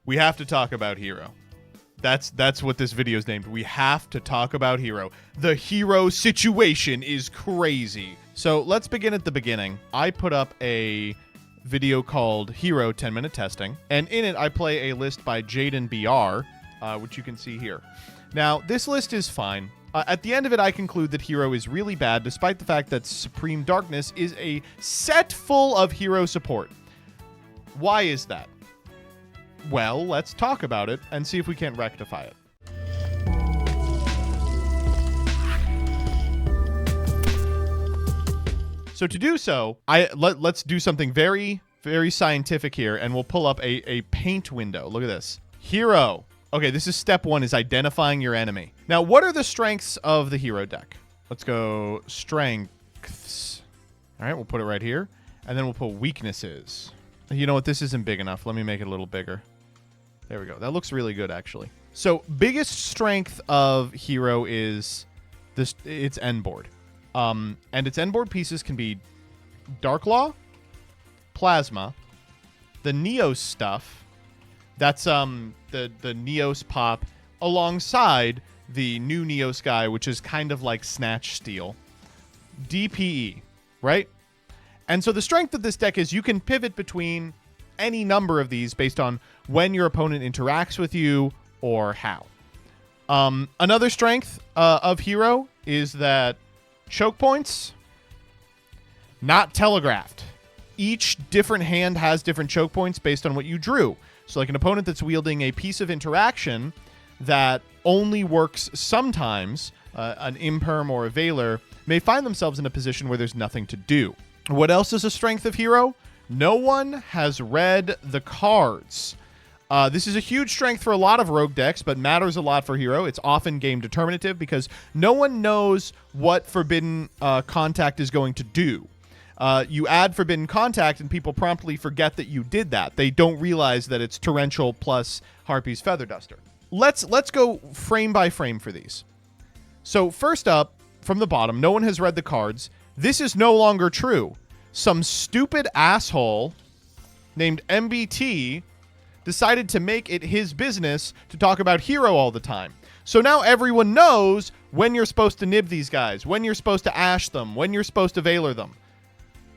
we have to talk about Hero. That's what this video is named. We have to talk about Hero. The Hero situation is crazy. So let's begin at the beginning. I put up a video called Hero 10-Minute Testing, and in it I play a list by Jaden BR, which you can see here. Now, this list is fine. At the end of it, I conclude that Hero is really bad, despite the fact that Supreme Darkness is a set full of Hero support. Why is that? Well, let's talk about it and see if we can't rectify it. So to do so, let's do something very, very scientific here, and we'll pull up a paint window. Look at this. Hero. Okay, this is step one, is identifying your enemy. Now, what are the strengths of the Hero deck? Let's go strengths. All right, we'll put it right here, and then we'll put weaknesses. You know what? This isn't big enough. Let me make it a little bigger. There we go. That looks really good, actually. So, biggest strength of Hero is its end board. And its end board pieces can be Dark Law, Plasma, the Neos stuff. That's the Neos pop alongside the new Neos guy, which is kind of like Snatch Steel. DPE, right? And so the strength of this deck is you can pivot between any number of these based on when your opponent interacts with you or how. Another strength of Hero is that choke points, not telegraphed. Each different hand has different choke points based on what you drew. So like an opponent that's wielding a piece of interaction that only works sometimes, an imperm or a Veiler, may find themselves in a position where there's nothing to do. What else is a strength of Hero? No one has read the cards. This is a huge strength for a lot of rogue decks, but matters a lot for Hero. It's often game determinative because no one knows what Forbidden Contact is going to do. You add Forbidden Contact and people promptly forget that you did that. They don't realize that it's Torrential plus Harpy's Feather Duster. Let's go frame by frame for these. So first up, from the bottom, no one has read the cards. This is no longer true. Some stupid asshole named MBT decided to make it his business to talk about Hero all the time. So now everyone knows when you're supposed to nib these guys, when you're supposed to ash them, when you're supposed to Veiler them.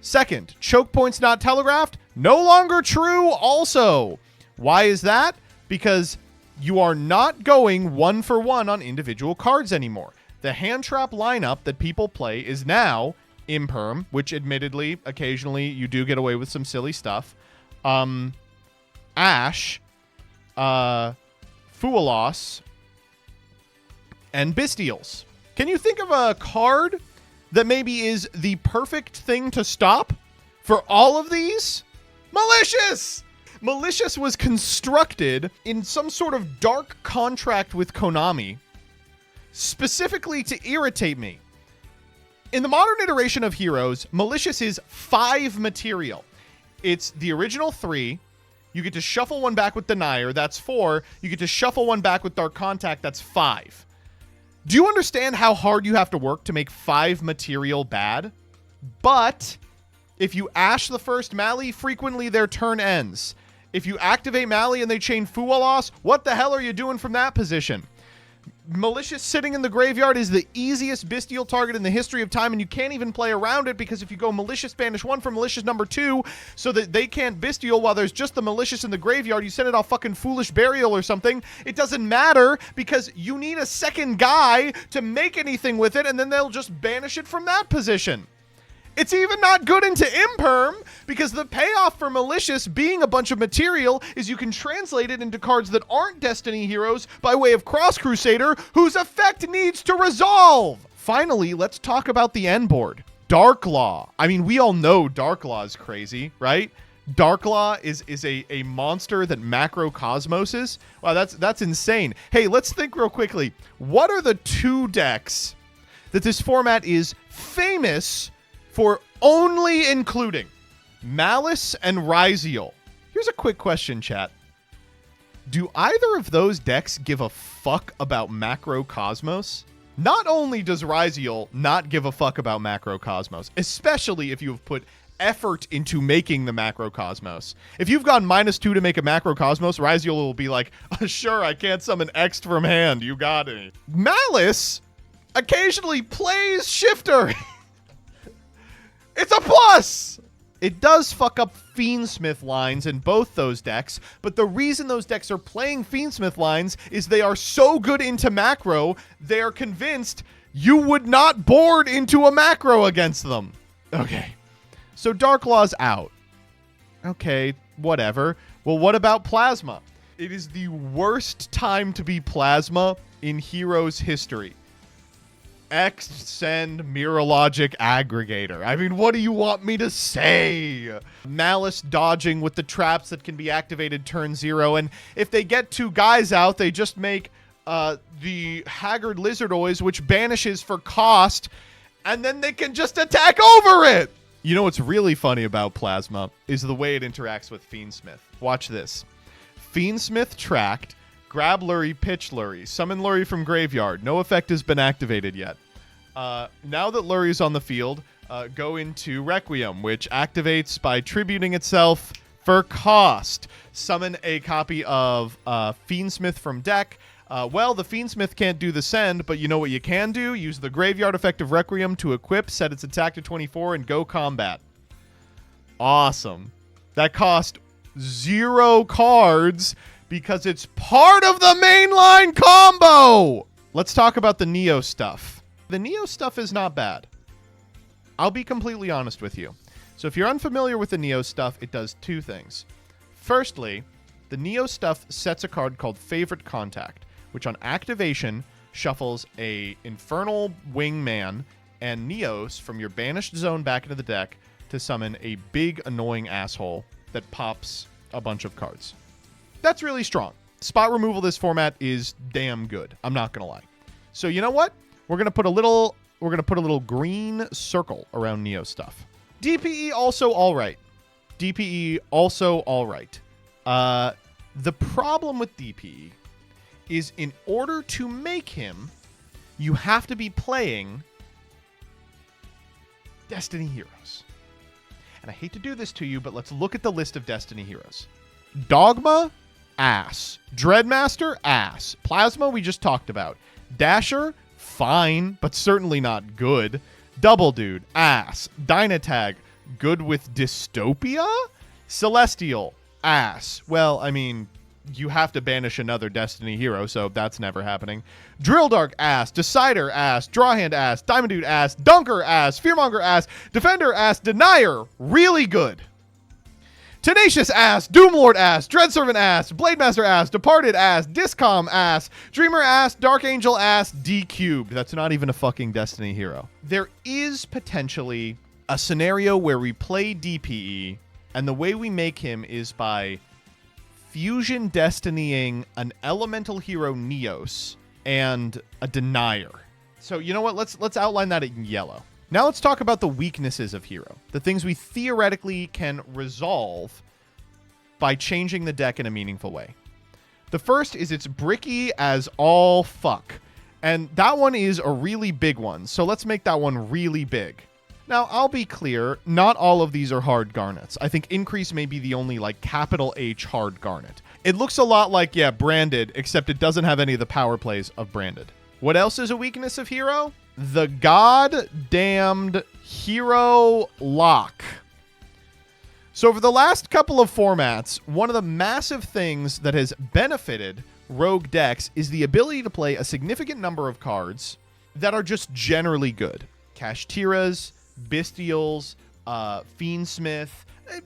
Second, choke points not telegraphed, no longer true also. Why is that? Because you are not going one for one on individual cards anymore. The hand trap lineup that people play is now Imperm, which admittedly, occasionally you do get away with some silly stuff. Ash, Fualos, and Bystials. Can you think of a card that maybe is the perfect thing to stop for all of these? Malicious! Malicious was constructed in some sort of dark contract with Konami, specifically to irritate me. In the modern iteration of Heroes, Malicious is 5 material. It's the original 3. You get to shuffle one back with Denier. That's 4. You get to shuffle one back with Dark Contact. That's 5. Do you understand how hard you have to work to make 5 material bad? But if you ash the first Mali, frequently their turn ends. If you activate Mali and they chain Fualos, what the hell are you doing from that position? Malicious sitting in the graveyard is the easiest Bystial target in the history of time, and you can't even play around it because if you go Malicious Banish 1 for Malicious number 2 so that they can't Bystial while there's just the Malicious in the graveyard, you send it off fucking Foolish Burial or something, it doesn't matter because you need a second guy to make anything with it, and then they'll just banish it from that position. It's even not good into Imperm because the payoff for Malicious being a bunch of material is you can translate it into cards that aren't Destiny heroes by way of Cross Crusader, whose effect needs to resolve. Finally, let's talk about the end board. Dark Law. I mean, we all know Dark Law is crazy, right? Dark Law is a monster that macrocosmoses. Wow, that's insane. Hey, let's think real quickly. What are the 2 decks that this format is famous for only including? Malice and Ryziel. Here's a quick question, chat. Do either of those decks give a fuck about Macrocosmos? Not only does Ryziel not give a fuck about Macrocosmos, especially if you have put effort into making the macrocosmos. If you've gone -2 to make a macrocosmos, Raziel will be like, sure, I can't summon X from hand. You got it. Malice occasionally plays Shifter. It's a plus. It does fuck up Fiendsmith lines in both those decks, but the reason those decks are playing Fiendsmith lines is they are so good into macro, they are convinced you would not board into a macro against them. Okay. So Dark Law's out. Okay, whatever. Well, what about Plasma? It is the worst time to be Plasma in Heroes history. X send Mirrorlogic Aggregator. I mean, what do you want me to say? Malice dodging with the traps that can be activated turn 0, and if they get 2 guys out, they just make the Haggard Lizardoids, which banishes for cost, and then they can just attack over it! You know what's really funny about Plasma is the way it interacts with Fiendsmith. Watch this. Fiendsmith tracked. Grab Lurie, pitch Lurie. Summon Lurie from graveyard. No effect has been activated yet. Now that Lurie's on the field, go into Requiem, which activates by tributing itself for cost. Summon a copy of Fiendsmith from deck. Well, the Fiendsmith can't do the send, but you know what you can do? Use the graveyard effect of Requiem to equip, set its attack to 24, and go combat. Awesome. That cost 0 cards because it's part of the mainline combo! Let's talk about the Neo stuff. The Neo stuff is not bad. I'll be completely honest with you. So if you're unfamiliar with the Neo stuff, it does 2 things. Firstly, the Neo stuff sets a card called Favorite Contact, which on activation shuffles a Infernal Wingman and Neos from your banished zone back into the deck to summon a big annoying asshole that pops a bunch of cards. That's really strong. Spot removal this format is damn good. I'm not gonna lie. So you know what? We're gonna put a little green circle around Neo stuff. DPE also all right. DPE also all right. The problem with DPE is in order to make him, you have to be playing Destiny Heroes. And I hate to do this to you, but let's look at the list of Destiny Heroes. Dogma, ass. Dreadmaster, ass. Plasma, we just talked about. Dasher, fine, but certainly not good. Double Dude, ass. Dynatag, good with Dystopia? Celestial, ass. Well, I mean, you have to banish another Destiny hero, so that's never happening. Drill Dark, ass. Decider, ass. Drawhand, ass. Diamond Dude, ass. Dunker, ass. Fearmonger, ass. Defender, ass. Denier, really good. Tenacious, ass. Doomlord, ass. Dreadservant, ass. Blademaster, ass. Departed, ass. Discom, ass. Dreamer, ass. Dark Angel, ass. D-Cubed. That's not even a fucking Destiny hero. There is potentially a scenario where we play DPE, and the way we make him is by fusion destinying an elemental hero Neos and a Denier. So you know what? Let's outline that in yellow. Now let's talk about the weaknesses of Hero. The things we theoretically can resolve by changing the deck in a meaningful way. The first is it's bricky as all fuck. And that one is a really big one. So let's make that one really big. Now, I'll be clear, not all of these are hard garnets. I think Increase may be the only, like, capital H hard garnet. It looks a lot like, yeah, Branded, except it doesn't have any of the power plays of Branded. What else is a weakness of Hero? The goddamned Hero Lock. So for the last couple of formats, one of the massive things that has benefited Rogue decks is the ability to play a significant number of cards that are just generally good. Kashtiras, Bestials, Fiendsmith,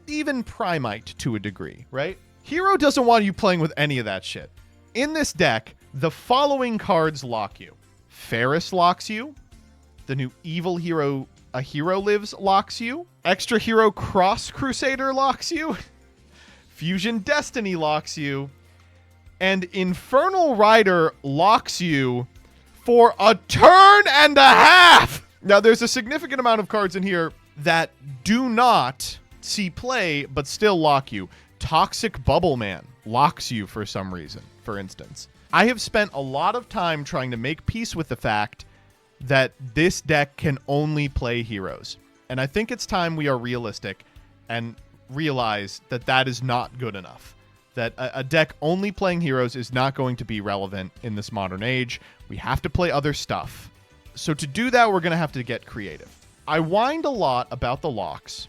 even Primite to a degree, right? Hero doesn't want you playing with any of that shit. In this deck, the following cards lock you. Ferris locks you. The new Evil Hero, A Hero Lives locks you. Extra Hero Cross Crusader locks you. Fusion Destiny locks you. And Infernal Rider locks you for a turn and a half! Now, there's a significant amount of cards in here that do not see play, but still lock you. Toxic Bubble Man locks you for some reason, for instance. I have spent a lot of time trying to make peace with the fact that this deck can only play heroes. And I think it's time we are realistic and realize that that is not good enough. That a deck only playing heroes is not going to be relevant in this modern age. We have to play other stuff. So to do that, we're going to have to get creative. I whined a lot about the locks,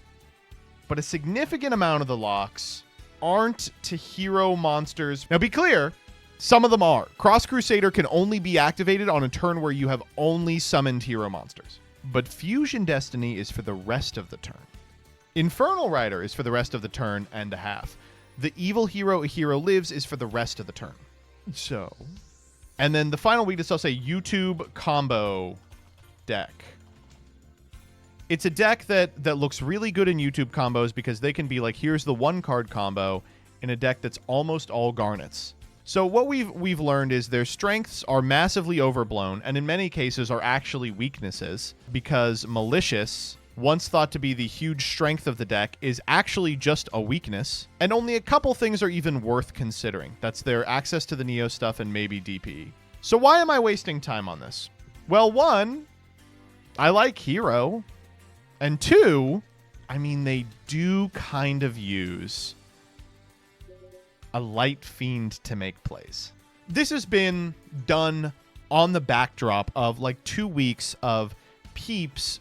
but a significant amount of the locks aren't to hero monsters. Now be clear, some of them are. Cross Crusader can only be activated on a turn where you have only summoned hero monsters. But Fusion Destiny is for the rest of the turn. Infernal Rider is for the rest of the turn and a half. The Evil Hero A Hero Lives is for the rest of the turn. So, and then the final weakness, I'll say YouTube combo deck. It's a deck that looks really good in YouTube combos because they can be like, here's the 1-card combo in a deck that's almost all garnets. So what we've learned is their strengths are massively overblown and in many cases are actually weaknesses because Malicious, once thought to be the huge strength of the deck, is actually just a weakness, and only a couple things are even worth considering. That's their access to the Neo stuff and maybe DPE. So why am I wasting time on this? Well, 1, I like Hero, and 2, I mean, they do kind of use a Light Fiend to make plays. This has been done on the backdrop of like 2 weeks of peeps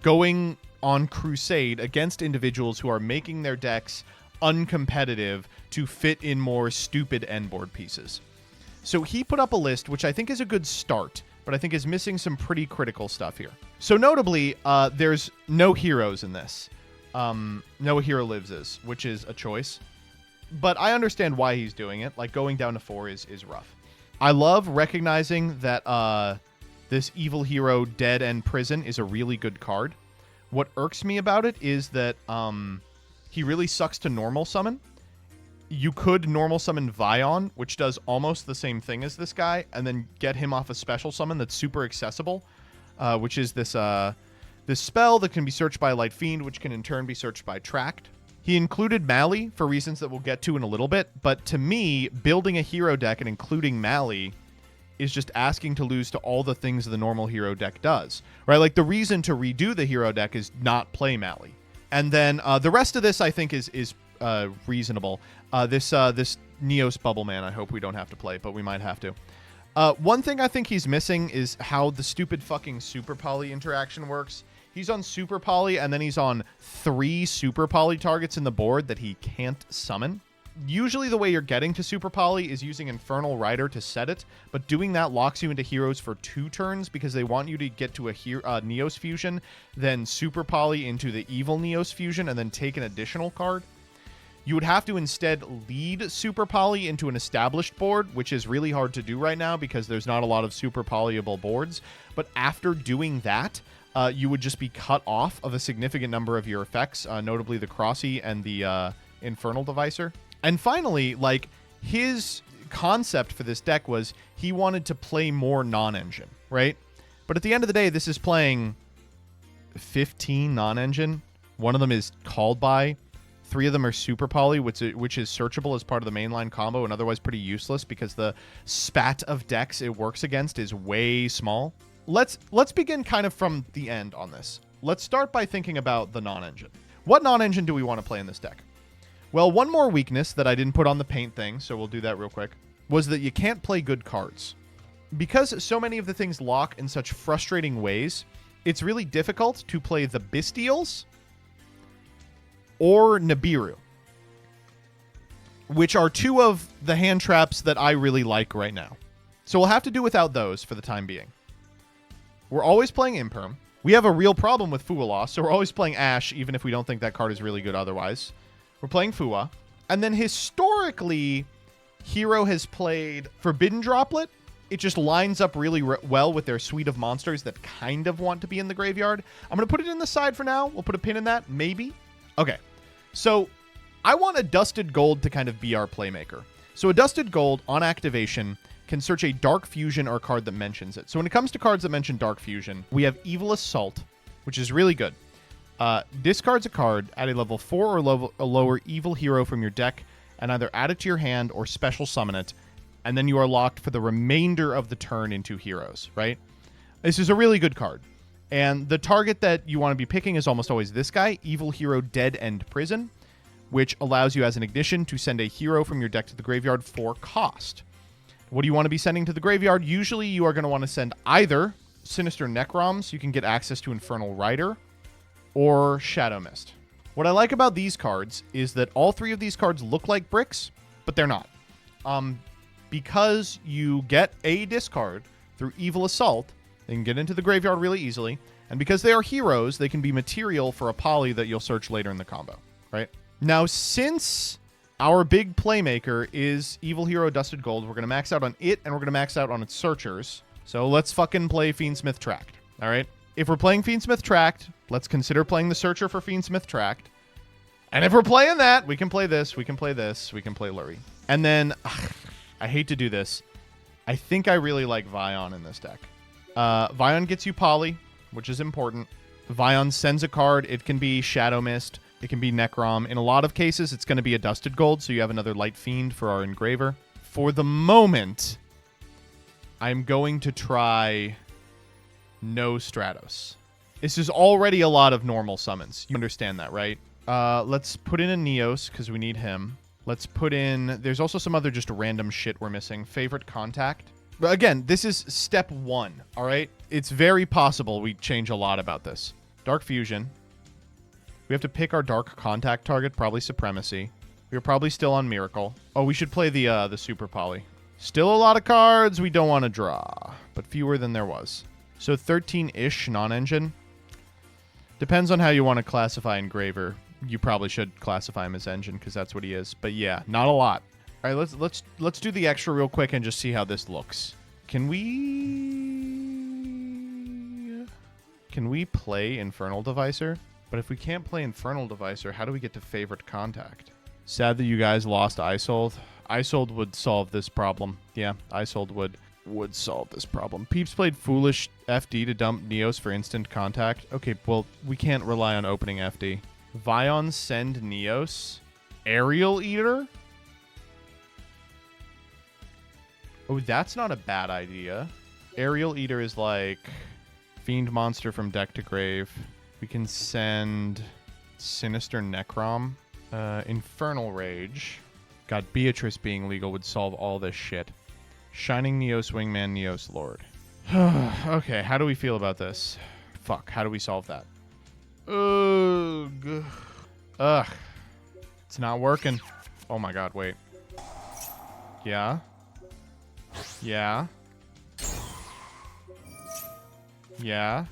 going on crusade against individuals who are making their decks uncompetitive to fit in more stupid end board pieces. So he put up a list, which I think is a good start, but I think is missing some pretty critical stuff here. So notably, there's no heroes in this. No Hero Lives is, which is a choice. But I understand why he's doing it. Like, going down to 4 is rough. I love recognizing that this Evil Hero Dead End Prison is a really good card. What irks me about it is that he really sucks to normal summon. You could normal summon Vion, which does almost the same thing as this guy, and then get him off a special summon that's super accessible, which is this spell that can be searched by Light Fiend, which can in turn be searched by Tract. He included Mali for reasons that we'll get to in a little bit, but to me, building a hero deck and including Mali is just asking to lose to all the things the normal hero deck does, right? Like, the reason to redo the hero deck is not play Mali. And then the rest of this, I think, is reasonable. This Neos Bubble Man, I hope we don't have to play, but we might have to. One thing I think he's missing is how the stupid fucking Super Poly interaction works. He's on Super Poly, and then he's on 3 Super Poly targets in the board that he can't summon. Usually the way you're getting to Super Poly is using Infernal Rider to set it, but doing that locks you into heroes for 2 turns because they want you to get to a Neos Fusion, then Super Poly into the Evil Neos Fusion, and then take an additional card. You would have to instead lead Super Poly into an established board, which is really hard to do right now because there's not a lot of Super Polyable boards. But after doing that, you would just be cut off of a significant number of your effects, notably the Crossy and the Infernal Devicer. And finally, like, his concept for this deck was he wanted to play more non-engine, right? But at the end of the day, this is playing 15 non-engine. One of them is called by. 3 of them are Super Poly, which is searchable as part of the mainline combo and otherwise pretty useless because the spat of decks it works against is way small. Let's begin kind of from the end on this. Let's start by thinking about the non-engine. What non-engine do we want to play in this deck? Well, one more weakness that I didn't put on the paint thing, so we'll do that real quick, was that you can't play good cards. Because so many of the things lock in such frustrating ways, it's really difficult to play the Bystials or Nibiru, which are 2 of the hand traps that I really like right now. So we'll have to do without those for the time being. We're always playing Imperm. We have a real problem with Fuwa, so we're always playing Ash, even if we don't think that card is really good otherwise. We're playing Fuwa. And then historically, Hero has played Forbidden Droplet. It just lines up really well with their suite of monsters that kind of want to be in the graveyard. I'm going to put it in the side for now. We'll put a pin in that, maybe. Okay, so I want a Dusted Gold to kind of be our playmaker. So a Dusted Gold on activation can search a Dark Fusion or a card that mentions it. So when it comes to cards that mention Dark Fusion, we have Evil Assault, which is really good. Discards a card at a level 4 or a lower evil hero from your deck and either add it to your hand or special summon it, and then you are locked for the remainder of the turn into heroes, right? This is a really good card. And the target that you want to be picking is almost always this guy, Evil Hero Dead End Prison, which allows you as an ignition to send a hero from your deck to the graveyard for cost. What do you want to be sending to the graveyard? Usually you are going to want to send either Sinister Necrom, so you can get access to Infernal Rider, or Shadow Mist. What I like about these cards is that all three of these cards look like bricks, but they're not. Because you get a discard through Evil Assault, they can get into the graveyard really easily, and because they are heroes, they can be material for a poly that you'll search later in the combo, right? Now, since our big playmaker is Evil Hero Dusted Gold, we're going to max out on it, and we're going to max out on its searchers. So let's fucking play Fiendsmith Tract, all right? If we're playing Fiendsmith Tract, let's consider playing the searcher for Fiendsmith Tract. And if we're playing that, we can play this, we can play this, we can play Lurie. And then, I hate to do this, I think I really like Vion in this deck. Vion gets you poly, which is important. Vion sends a card. It can be Shadow Mist. It can be Necrom. In a lot of cases, it's going to be a Dusted Gold, so you have another Light Fiend for our Engraver. For the moment, I'm going to try no Stratos. This is already a lot of normal summons. You understand that, right? Let's put in a Neos, because we need him. Let's put in... There's also some other just random shit we're missing. Favorite Contact. But again, this is step 1, all right? It's very possible we change a lot about this. Dark Fusion. We have to pick our Dark Contact target, probably Supremacy. We're probably still on Miracle. Oh, we should play the Super Poly. Still a lot of cards we don't want to draw, but fewer than there was. So 13-ish non-engine. Depends on how you want to classify Engraver. You probably should classify him as engine because that's what he is. But yeah, not a lot. All right, let's do the extra real quick and just see how this looks. Can we play Infernal Devicer? But if we can't play Infernal Devicer, how do we get to Favorite Contact? Sad that you guys lost Isold. Isold would solve this problem. Yeah, Isold would solve this problem. Peeps played Foolish FD to dump Neos for instant contact. Okay, well, we can't rely on opening FD. Vion send Neos. Aerial Eater? Oh, that's not a bad idea. Aerial Eater is like Fiend Monster from deck to grave. We can send Sinister Necrom. Infernal Rage. God, Beatrice being legal would solve all this shit. Shining Neos Wingman, Neos Lord. Okay, how do we feel about this? Fuck, how do we solve that? Ugh. Ugh. It's not working. Oh my god, wait. Yeah? Yeah? Yeah?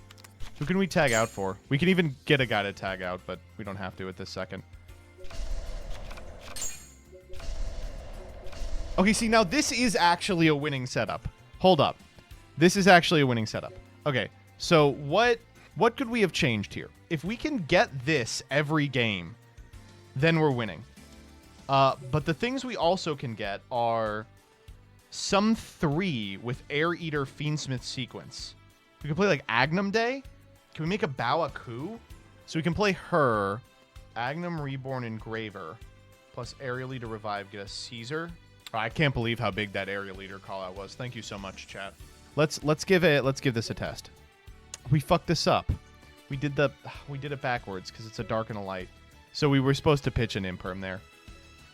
Who can we tag out for? We can even get a guy to tag out, but we don't have to at this second. Okay, see, now this is actually a winning setup. Hold up. This is actually a winning setup. Okay, so what could we have changed here? If we can get this every game, then we're winning. But the things we also can get are some 3 with Air Eater Fiendsmith sequence. We can play like Agnum Day. Can we make a Bawa Ku? So we can play her, Agnum Reborn Engraver, plus Aerial Eater Revive, get a Caesar. Oh, I can't believe how big that Aerial Eater call out was. Thank you so much, chat. Let's give this a test. We fucked this up. We did it backwards because it's a dark and a light. So we were supposed to pitch an Imperm there.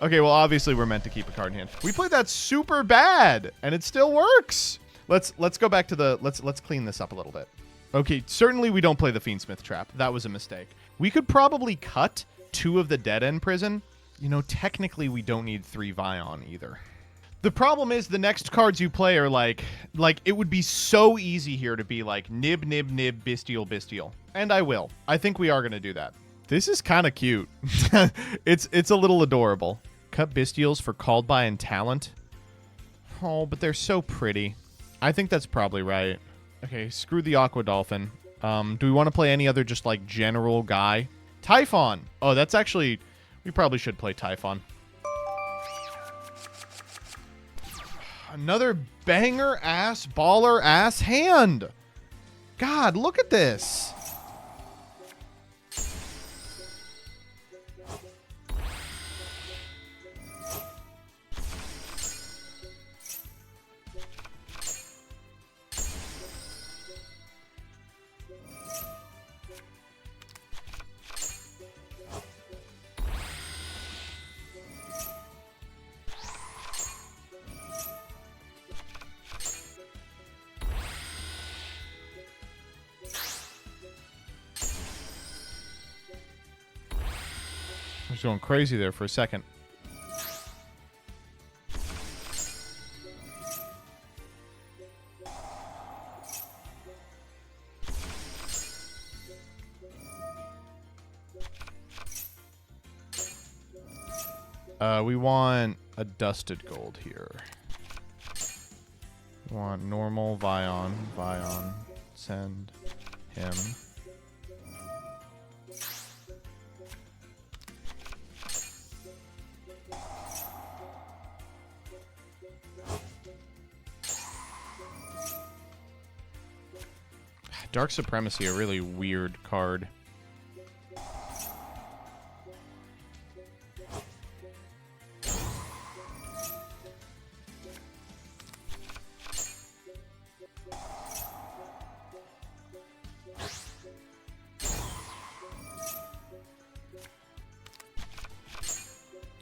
Okay, well obviously we're meant to keep a card in hand. We played that super bad and it still works. Let's go back to the let's clean this up a little bit. Okay, certainly we don't play the Fiendsmith Trap. That was a mistake. We could probably cut 2 of the Dead End Prison. You know, technically we don't need 3 Vion either. The problem is the next cards you play are like it would be so easy here to be like nib, nib, nib, bestial, bestial. And I will. I think we are going to do that. This is kind of cute. It's a little adorable. Cut bestials for Called By and Talent. Oh, but they're so pretty. I think that's probably right. Okay, screw the Aqua Dolphin. Do we want to play any other just like general guy? Typhon. Oh, that's actually... We probably should play Typhon. Another banger-ass, baller-ass hand. God, look at this. Just going crazy there for a second. We want a dusted gold here. We want normal Vion. Vion. Send him. Dark Supremacy, a really weird card.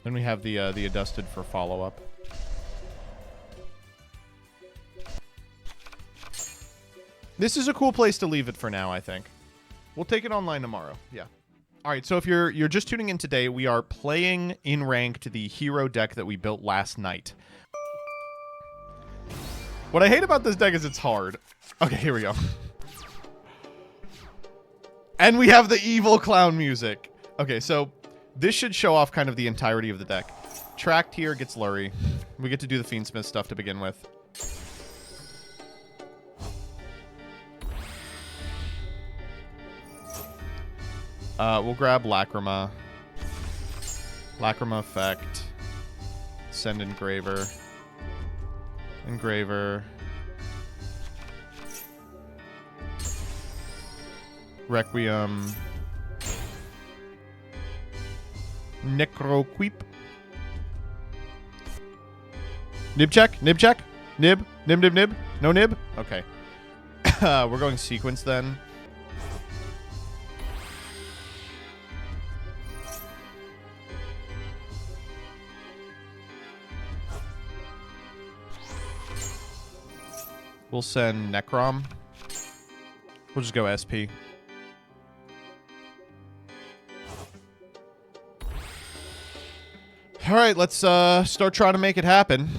Then we have the Adusted for follow-up. This is a cool place to leave it for now, I think. We'll take it online tomorrow. Yeah. All right, so if you're just tuning in today, we are playing in ranked the hero deck that we built last night. What I hate about this deck is it's hard. Okay, here we go. And we have the evil clown music. Okay, so this should show off kind of the entirety of the deck. Tracked here gets Lurry. We get to do the Fiendsmith stuff to begin with. We'll grab Lacrima. Lacrima effect. Send Engraver. Engraver. Requiem. Necroqueep. Nib check? Nib check? Nib? Nib, nib, nib? No nib? Okay. We're going sequence then. We'll send Necrom. We'll just go SP. All right, let's start trying to make it happen.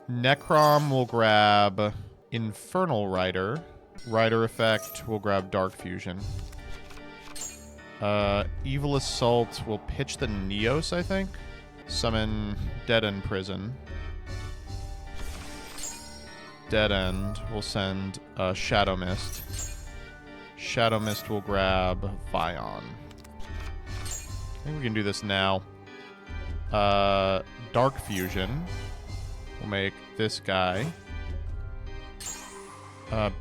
Necrom will grab Infernal Rider. Rider effect will grab Dark Fusion. Evil Assault will pitch the Neos, I think. Summon Dead End Prison. Dead End will send Shadow Mist. Shadow Mist will grab Vion. I think we can do this now. Dark Fusion will make this guy.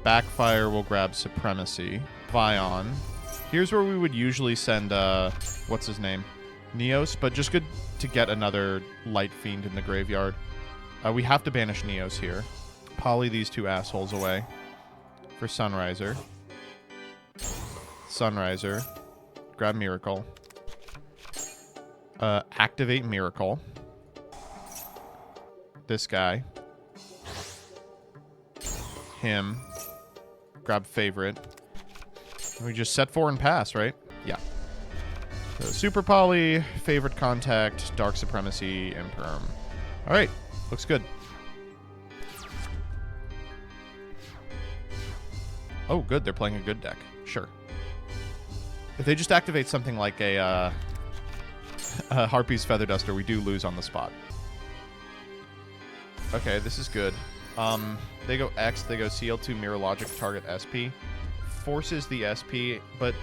Backfire will grab Supremacy. Vion. Here's where we would usually send, what's his name? Neos, but just good to get another Light Fiend in the graveyard. We have to banish Neos here. Poly these two assholes away for Sunriser. Sunriser. Grab Miracle. Activate Miracle. This guy. Him. Grab Favorite. We just set 4 and pass, right? Yeah. So Super Poly, Favorite Contact, Dark Supremacy, Imperm. Alright. Looks good. Oh, good. They're playing a good deck. Sure. If they just activate something like a Harpy's Feather Duster, we do lose on the spot. Okay, this is good. They go X, they go CL2 Mirror Logic, target SP. Forces the SP, but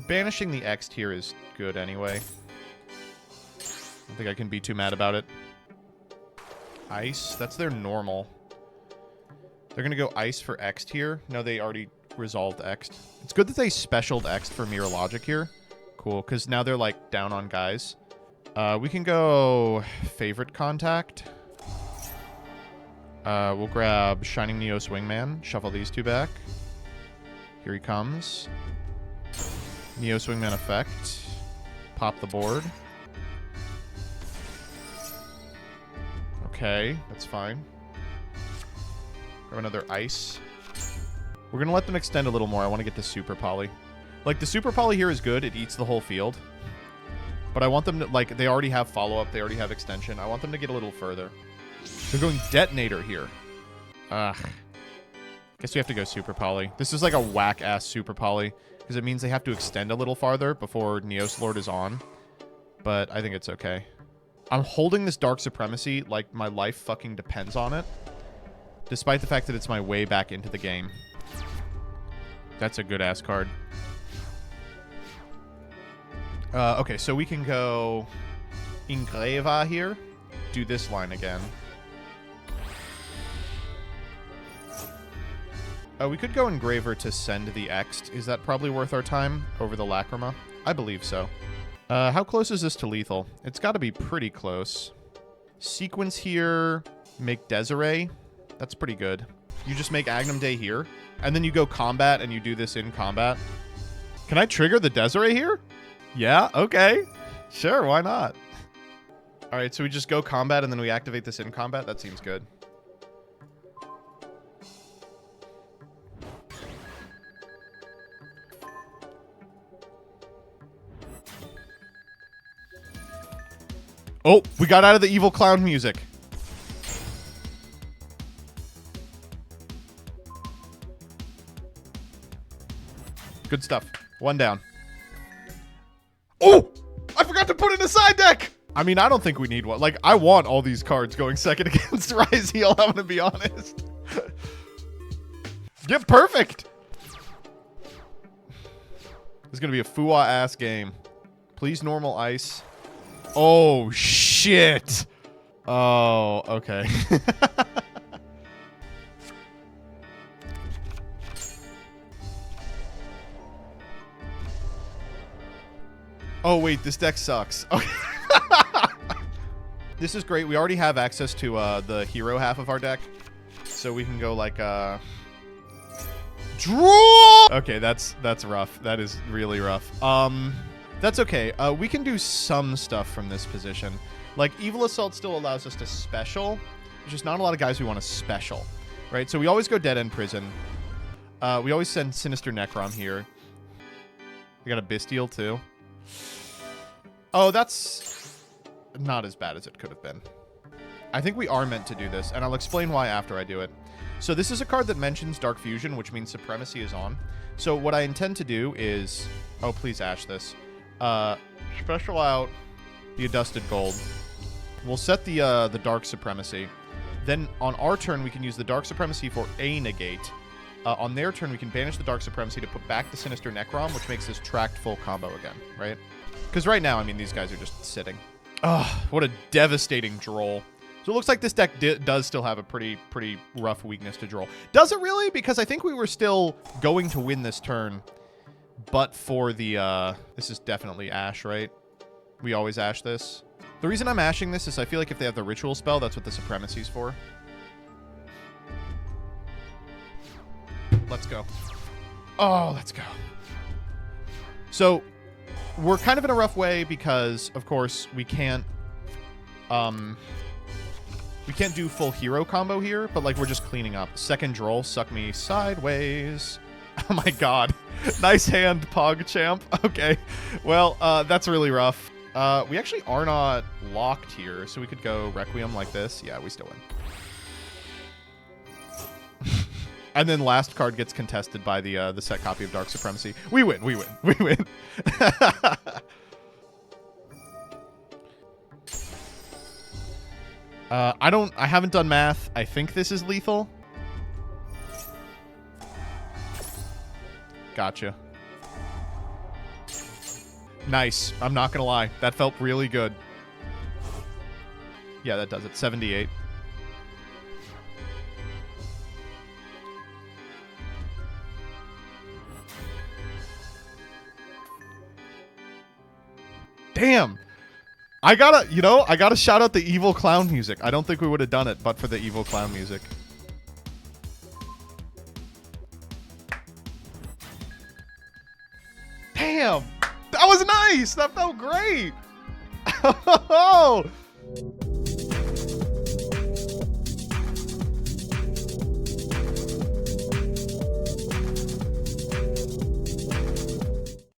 banishing the X here is good anyway. I don't think I can be too mad about it. Ice, that's their normal. They're going to go Ice for X here. No, they already resolved X. It's good that they specialed X for Mirror Logic here. Cool, because now they're, like, down on guys. We can go Favorite Contact. We'll grab Shining Neos Wingman. Shuffle these two back. Here he comes. Neos Wingman effect. Pop the board. Okay, that's fine. Grab another Ice. We're going to let them extend a little more. I want to get to Super Poly. Like, the Super Poly here is good. It eats the whole field. But I want them to, like, they already have follow-up. They already have extension. I want them to get a little further. They're going Detonator here. Ugh. Guess we have to go Super Poly. This is like a whack-ass Super Poly, because it means they have to extend a little farther before Neos Lord is on. But I think it's okay. I'm holding this Dark Supremacy like my life fucking depends on it, despite the fact that it's my way back into the game. That's a good-ass card. Okay, so we can go Engrava here. Do this line again. We could go Engraver to send the Ext. Is that probably worth our time over the Lacrima? I believe so. How close is this to lethal? It's got to be pretty close. Sequence here. Make Desiree. That's pretty good. You just make Agnum Day here. And then you go combat and you do this in combat. Can I trigger the Desiree here? Yeah, okay. Sure, why not? All right, so we just go combat and then we activate this in combat? That seems good. Oh, we got out of the evil clown music. Good stuff. One down. Oh! I forgot to put in a side deck! I mean, I don't think we need one. Like, I want all these cards going second against Ryziel, I'm gonna be honest. Yeah, perfect! This is gonna be a Fua-ass game. Please normal ice. Oh, shit! Oh, okay. Oh, wait, this deck sucks. Okay. This is great. We already have access to the hero half of our deck. So we can go like, draw! Okay, that's rough. That is really rough. That's okay. We can do some stuff from this position. Like, Evil Assault still allows us to special. There's just not a lot of guys who want to special, right? So we always go Dead End Prison. We always send Sinister Necrom here. We got a Bestial, too. Oh, that's not as bad as it could have been. I think we are meant to do this, and I'll explain why after I do it. So this is a card that mentions Dark Fusion, which means Supremacy is on. So what I intend to do is... Oh, please ash this. Special out the Adusted Gold. We'll set the Dark Supremacy. Then on our turn, we can use the Dark Supremacy for a negate. On their turn, we can banish the Dark Supremacy to put back the Sinister Necrom, which makes this tracked full combo again, right? Because right now, I mean, these guys are just sitting. Oh, what a devastating droll. So it looks like this deck does still have a pretty rough weakness to droll. Does it really? Because I think we were still going to win this turn, but for the... this is definitely Ash, right? We always Ash this. The reason I'm ashing this is I feel like if they have the Ritual spell, that's what the Supremacy's for. Let's go. Oh, let's go. So... we're kind of in a rough way because, of course, we can't do full hero combo here, but, like, we're just cleaning up. Second droll, suck me sideways. Oh, my God. Nice hand, PogChamp. Okay. Well, that's really rough. We actually are not locked here, so we could go Requiem like this. Yeah, we still win. And then last card gets contested by the set copy of Dark Supremacy. We win, we win, we win. I haven't done math. I think this is lethal. Gotcha. Nice. I'm not gonna lie. That felt really good. Yeah, that does it. 78. Damn. I gotta shout out the evil clown music. I don't think we would have done it but for the evil clown music. Damn. That was nice. That felt great. Oh.